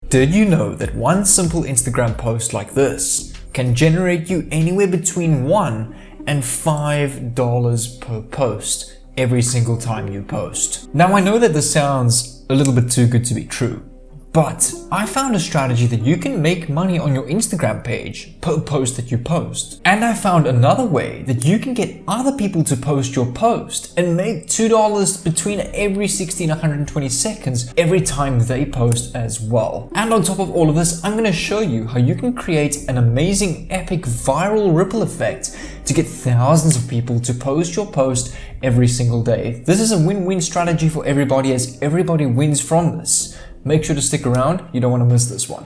Did you know that one simple Instagram post like this can generate you anywhere between $1 and $5 per post every single time you post? Now, I know that this sounds a little bit too good to be true, but I found a strategy that you can make money on your Instagram page per post that you post. And I found another way that you can get other people to post your post and make $2 between every 60 and 120 seconds every time they post as well. And on top of all of this, I'm going to show you how you can create an amazing, epic, viral ripple effect to get thousands of people to post your post every single day. This is a win-win strategy for everybody, as everybody wins from this. Make sure to stick around, you don't want to miss this one.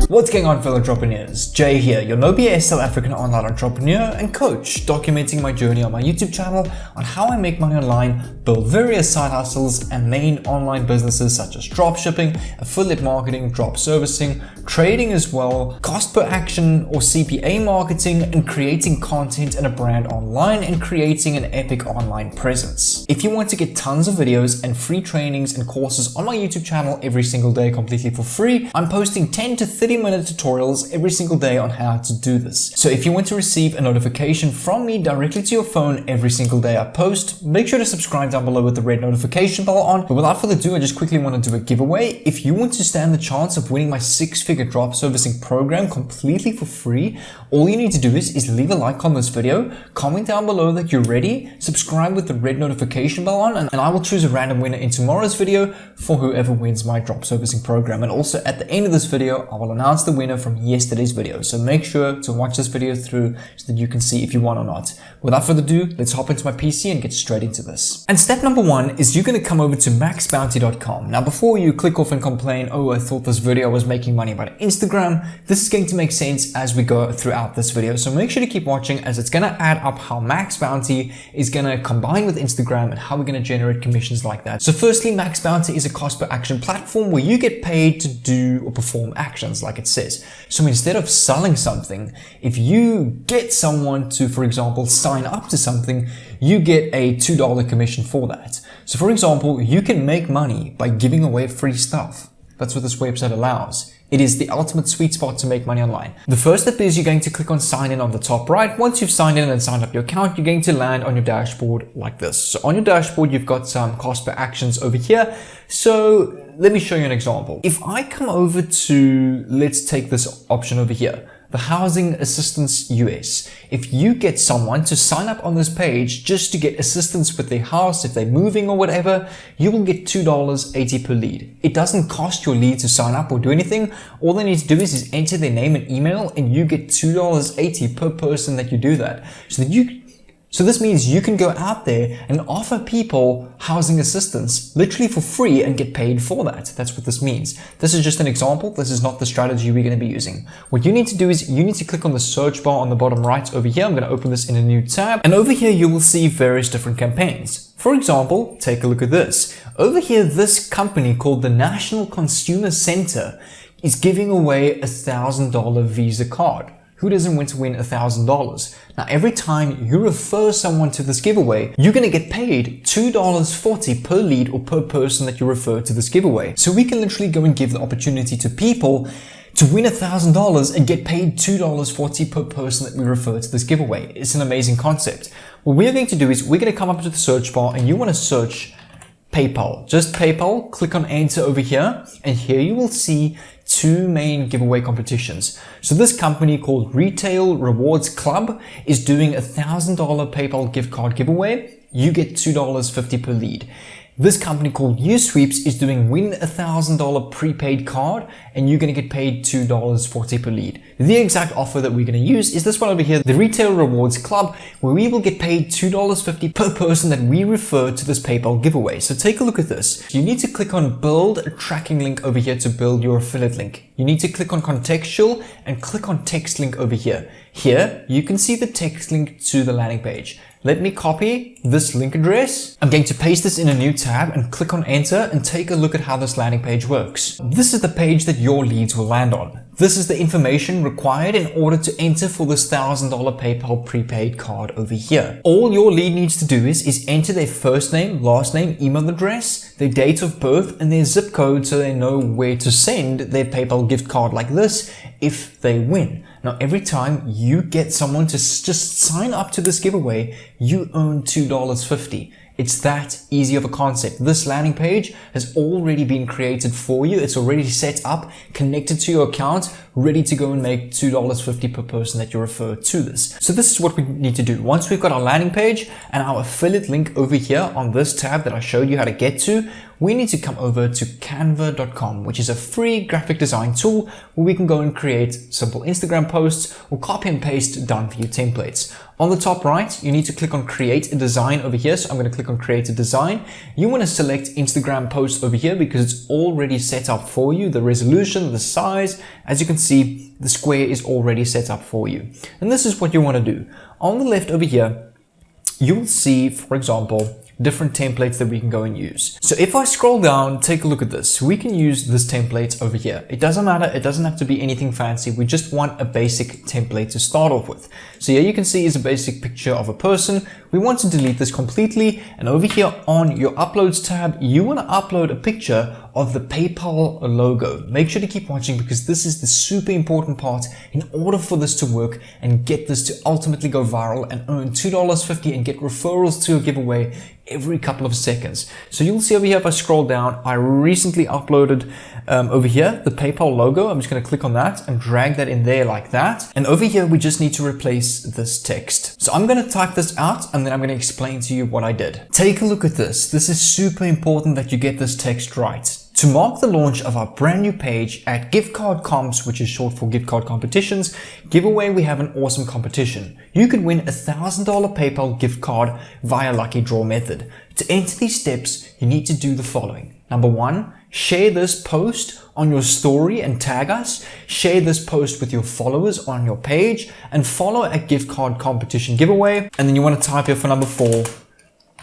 What's going on, fellow entrepreneurs? Jay here, your no BS South African online entrepreneur and coach, documenting my journey on my YouTube channel on how I make money online, build various side hustles and main online businesses such as dropshipping, affiliate marketing, drop servicing, trading as well, cost per action or CPA marketing, and creating content and a brand online and creating an epic online presence. If you want to get tons of videos and free trainings and courses on my YouTube channel every single day completely for free, I'm posting 10 to 30-minute tutorials every single day on how to do this. So if you want to receive a notification from me directly to your phone every single day I post, make sure to subscribe down below with the red notification bell on. But without further ado, I just quickly want to do a giveaway. If you want to stand the chance of winning my 6-figure drop servicing program completely for free, all you need to do is leave a like on this video, comment down below that you're ready, subscribe with the red notification bell on, and I will choose a random winner in tomorrow's video for whoever wins my drop servicing program. And also at the end of this video, I will announce the winner from yesterday's video. So make sure to watch this video through so that you can see if you won or not. Without further ado, let's hop into my PC and get straight into this. And step number one is you're going to come over to maxbounty.com. Now, before you click off and complain, oh, I thought this video was making money by Instagram, this is going to make sense as we go throughout this video. So make sure to keep watching, as it's going to add up how Max Bounty is going to combine with Instagram and how we're going to generate commissions like that. So firstly, Max Bounty is a cost per action platform where you get paid to do or perform actions like it says. So instead of selling something, if you get someone to, for example, sign up to something, you get a $2 commission for that. So for example, you can make money by giving away free stuff. That's what this website allows. It is the ultimate sweet spot to make money online. The first step is you're going to click on sign in on the top right. Once you've signed in and signed up your account, you're going to land on your dashboard like this. So on your dashboard, you've got some cost per actions over here. So let me show you an example. If I come over to, let's take this option over here, the Housing Assistance US. If you get someone to sign up on this page just to get assistance with their house, if they're moving or whatever, you will get $2.80 per lead. It doesn't cost your lead to sign up or do anything. All they need to do is enter their name and email, and you get $2.80 per person that you do that. So this means you can go out there and offer people housing assistance literally for free and get paid for that. That's what this means. This is just an example. This is not the strategy we're going to be using. What you need to do is you need to click on the search bar on the bottom right over here. I'm going to open this in a new tab. And over here, you will see various different campaigns. For example, take a look at this. Over here, this company called the National Consumer Center is giving away a $1,000 Visa card. Who doesn't want to win $1,000? Now, every time you refer someone to this giveaway, you're going to get paid $2.40 per lead or per person that you refer to this giveaway. So we can literally go and give the opportunity to people to win $1,000 and get paid $2.40 per person that we refer to this giveaway. It's an amazing concept. What we're going to do is we're going to come up to the search bar, and you want to search PayPal. Just PayPal, click on enter over here, and here you will see two main giveaway competitions. So this company called Retail Rewards Club is doing a $1,000 PayPal gift card giveaway. You get $2.50 per lead. This company called U-Sweeps is doing win $1,000 prepaid card, and you're going to get paid $2.40 per lead. The exact offer that we're going to use is this one over here, the Retail Rewards Club, where we will get paid $2.50 per person that we refer to this PayPal giveaway. So take a look at this. You need to click on build a tracking link over here to build your affiliate link. You need to click on contextual and click on text link over here. Here, you can see the text link to the landing page. Let me copy this link address. I'm going to paste this in a new tab and click on enter and take a look at how this landing page works. This is the page that your leads will land on. This is the information required in order to enter for this $1,000 PayPal prepaid card over here. All your lead needs to do is enter their first name, last name, email address, their date of birth, and their zip code so they know where to send their PayPal gift card like this if they win. Now, every time you get someone to just sign up to this giveaway, you earn $2.50. It's that easy of a concept. This landing page has already been created for you. It's already set up, connected to your account, ready to go and make $2.50 per person that you refer to this. So this is what we need to do. Once we've got our landing page and our affiliate link over here on this tab that I showed you how to get to, we need to come over to canva.com, which is a free graphic design tool where we can go and create simple Instagram posts or copy and paste done for you templates. On the top right, you need to click on create a design over here. So I'm going to click on create a design. You want to select Instagram post over here because it's already set up for you. The resolution, the size, as you can see, the square is already set up for you. And this is what you want to do. On the left over here, you'll see, for example, different templates that we can go and use. So if I scroll down, take a look at this. We can use this template over here. It doesn't matter. It doesn't have to be anything fancy. We just want a basic template to start off with. So here you can see is a basic picture of a person. We want to delete this completely. And over here on your uploads tab, you want to upload a picture of the PayPal logo. Make sure to keep watching because this is the super important part in order for this to work and get this to ultimately go viral and earn $2.50 and get referrals to a giveaway every couple of seconds. So you'll see over here, if I scroll down, I recently uploaded over here the PayPal logo. I'm just going to click on that and drag that in there like that. And over here, we just need to replace this text. So I'm going to type this out and then I'm going to explain to you what I did. Take a look at this. This is super important that you get this text right. To mark the launch of our brand new page at Gift Card Comps, which is short for Gift Card Competitions giveaway, we have an awesome competition. You could win a $1,000 PayPal gift card via lucky draw method. To enter these steps, you need to do the following. Number one, share this post on your story and tag us. Share this post with your followers on your page and follow a gift card competition giveaway. And then you want to type here for number 4,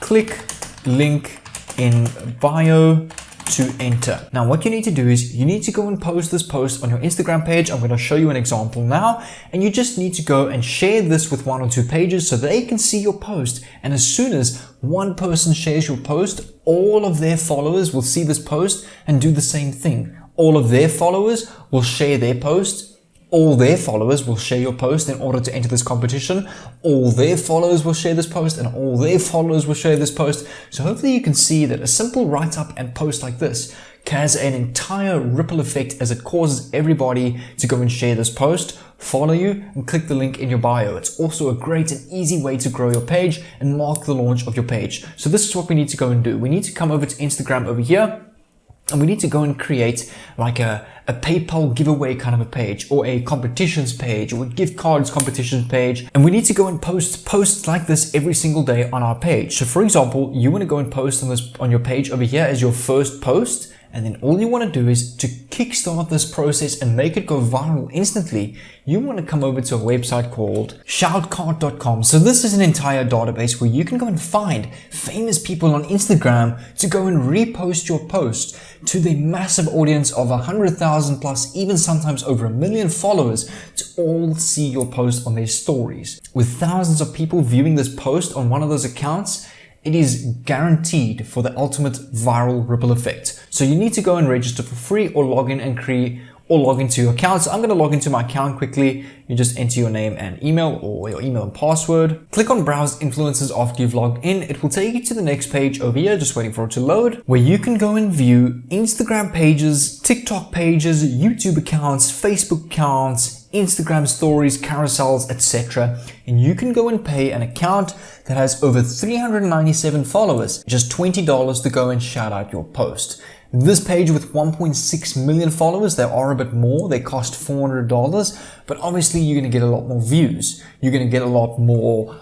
click link in bio to enter. Now what you need to do is you need to go and post this post on your Instagram page. I'm going to show you an example now, and you just need to go and share this with 1 or 2 pages so they can see your post. And as soon as one person shares your post, all of their followers will see this post and do the same thing. All of their followers will share their post. All their followers will share your post in order to enter this competition. All their followers will share this post and all their followers will share this post. So hopefully you can see that a simple write-up and post like this has an entire ripple effect as it causes everybody to go and share this post, follow you, and click the link in your bio. It's also a great and easy way to grow your page and mark the launch of your page. So this is what we need to go and do. We need to come over to Instagram over here. And we need to go and create like a PayPal giveaway kind of a page or a competitions page or a gift cards competitions page. And we need to go and post posts like this every single day on our page. So for example, you want to go and post on your page over here as your first post. And then all you want to do is to kickstart this process and make it go viral instantly. You want to come over to a website called Shoutcart.com. So this is an entire database where you can go and find famous people on Instagram to go and repost your post to the massive audience of 100,000 plus, even sometimes over 1 million followers to all see your post on their stories. With thousands of people viewing this post on one of those accounts, it is guaranteed for the ultimate viral ripple effect. So you need to go and register for free or log in and create or log into your account. So I'm going to log into my account quickly. You just enter your name and email or your email and password. Click on browse influencers after you've logged in. It will take you to the next page over here, just waiting for it to load, where you can go and view Instagram pages, TikTok pages, YouTube accounts, Facebook accounts, Instagram stories, carousels, etc. And you can go and pay an account that has over 397 followers, just $20 to go and shout out your post. This page with 1.6 million followers, they are a bit more. They cost $400, but obviously you're going to get a lot more views. You're going to get a lot more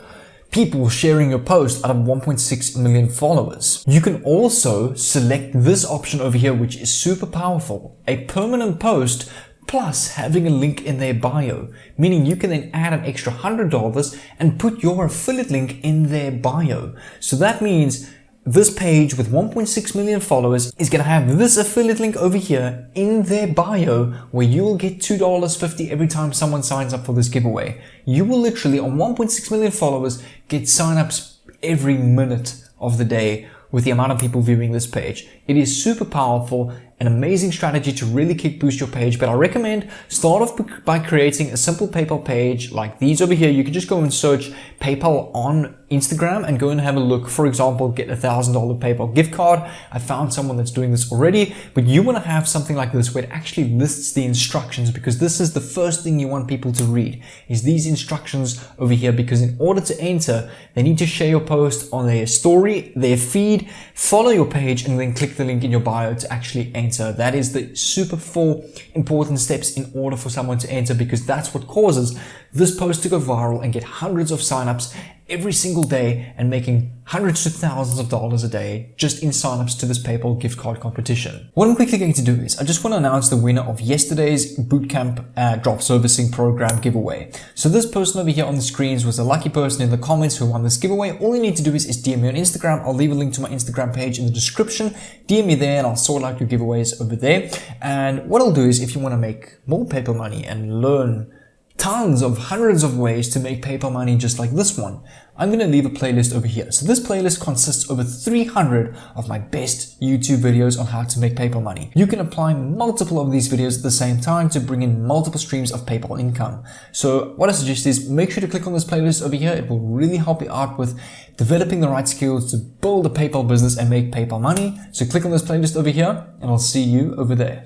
people sharing your post out of 1.6 million followers. You can also select this option over here, which is super powerful. A permanent post plus having a link in their bio, meaning you can then add an extra $100 and put your affiliate link in their bio. So that means this page with 1.6 million followers is going to have this affiliate link over here in their bio, where you will get $2.50 every time someone signs up for this giveaway. You will literally, on 1.6 million followers, get signups every minute of the day with the amount of people viewing this page. It is super powerful, an amazing strategy to really kick boost your page, but I recommend start off by creating a simple PayPal page like these over here. You can just go and search PayPal on Instagram and go and have a look. For example, get a $1,000 PayPal gift card. I found someone that's doing this already, but you want to have something like this where it actually lists the instructions, because this is the first thing you want people to read, is these instructions over here, because in order to enter, they need to share your post on their story, their feed, follow your page, and then click the link in your bio to actually enter. That is the super 4 important steps in order for someone to enter, because that's what causes this post to go viral and get hundreds of signups every single day and making hundreds to thousands of dollars a day just in signups to this PayPal gift card competition. What I'm quickly going to do is I just want to announce the winner of yesterday's bootcamp drop servicing program giveaway. So this person over here on the screens was the lucky person in the comments who won this giveaway. All you need to do is DM me on Instagram. I'll leave a link to my Instagram page in the description. DM me there and I'll sort out your giveaways over there. And what I'll do is, if you want to make more PayPal money and learn tons of hundreds of ways to make PayPal money just like this one, I'm going to leave a playlist over here. So this playlist consists of over 300 of my best YouTube videos on how to make PayPal money. You can apply multiple of these videos at the same time to bring in multiple streams of PayPal income. So what I suggest is make sure to click on this playlist over here. It will really help you out with developing the right skills to build a PayPal business and make PayPal money. So click on this playlist over here and I'll see you over there.